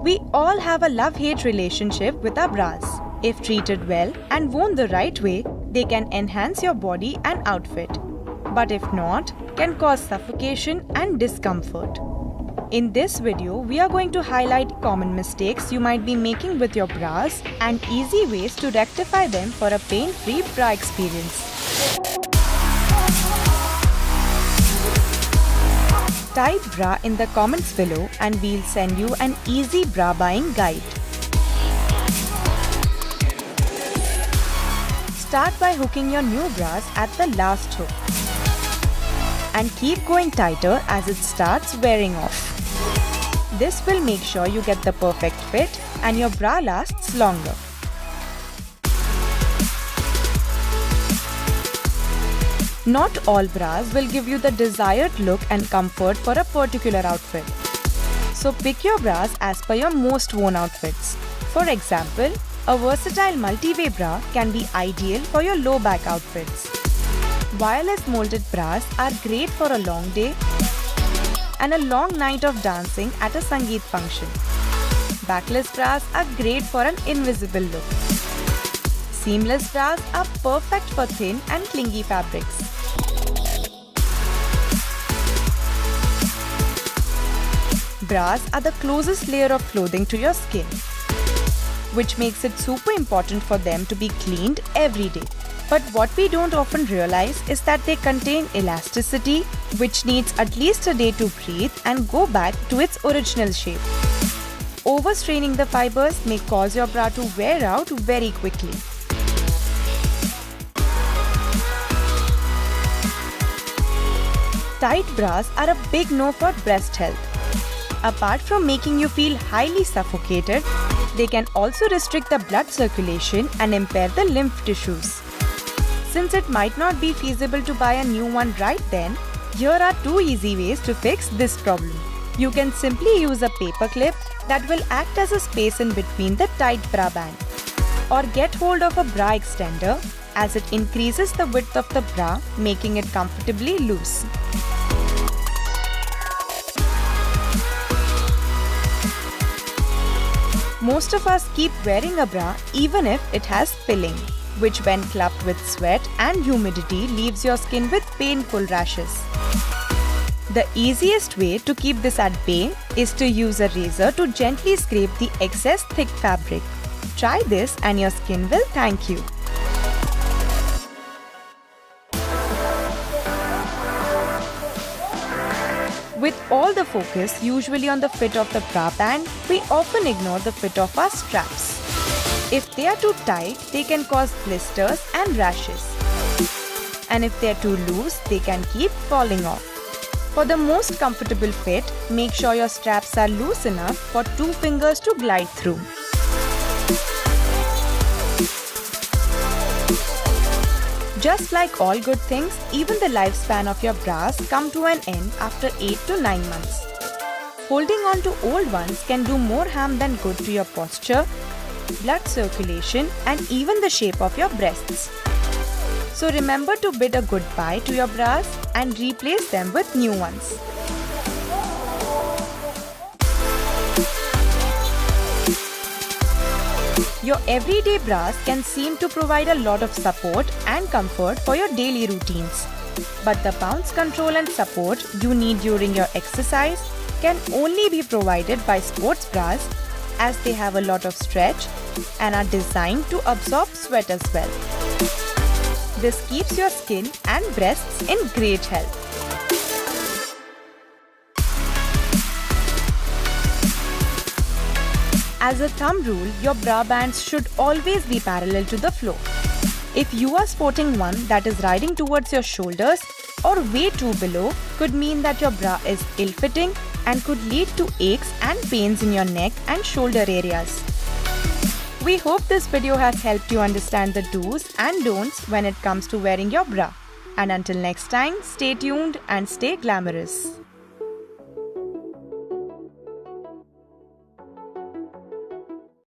We all have a love-hate relationship with our bras. If treated well and worn the right way, they can enhance your body and outfit. But if not, can cause suffocation and discomfort. In this video, we are going to highlight common mistakes you might be making with your bras and easy ways to rectify them for a pain-free bra experience. Type bra in the comments below and we'll send you an easy bra buying guide. Start by hooking your new bras at the last hook. And keep going tighter as it starts wearing off. This will make sure you get the perfect fit and your bra lasts longer. Not all bras will give you the desired look and comfort for a particular outfit. So pick your bras as per your most worn outfits. For example, a versatile multi-way bra can be ideal for your low back outfits. Wireless molded bras are great for a long day and a long night of dancing at a Sangeet function. Backless bras are great for an invisible look. Seamless bras are perfect for thin and clingy fabrics. Bras are the closest layer of clothing to your skin, which makes it super important for them to be cleaned every day. But what we don't often realize is that they contain elasticity, which needs at least a day to breathe and go back to its original shape. Overstraining the fibers may cause your bra to wear out very quickly. Tight bras are a big no for breast health. Apart from making you feel highly suffocated, they can also restrict the blood circulation and impair the lymph tissues. Since it might not be feasible to buy a new one right then, here are two easy ways to fix this problem. You can simply use a paper clip that will act as a space in between the tight bra band. Or get hold of a bra extender as it increases the width of the bra, making it comfortably loose. Most of us keep wearing a bra even if it has pilling, which when clubbed with sweat and humidity leaves your skin with painful rashes. The easiest way to keep this at bay is to use a razor to gently scrape the excess thick fabric. Try this and your skin will thank you. With all the focus usually on the fit of the bra band, we often ignore the fit of our straps. If they are too tight, they can cause blisters and rashes. And if they are too loose, they can keep falling off. For the most comfortable fit, make sure your straps are loose enough for 2 fingers to glide through. Just like all good things, even the lifespan of your bras come to an end after 8 to 9 months. Holding on to old ones can do more harm than good to your posture, blood circulation, and even the shape of your breasts. So remember to bid a goodbye to your bras and replace them with new ones. Your everyday bras can seem to provide a lot of support and comfort for your daily routines. But the bounce control and support you need during your exercise can only be provided by sports bras, as they have a lot of stretch and are designed to absorb sweat as well. This keeps your skin and breasts in great health. As a thumb rule, your bra bands should always be parallel to the floor. If you are sporting one that is riding towards your shoulders or way too below, could mean that your bra is ill-fitting and could lead to aches and pains in your neck and shoulder areas. We hope this video has helped you understand the do's and don'ts when it comes to wearing your bra. And until next time, stay tuned and stay glamorous.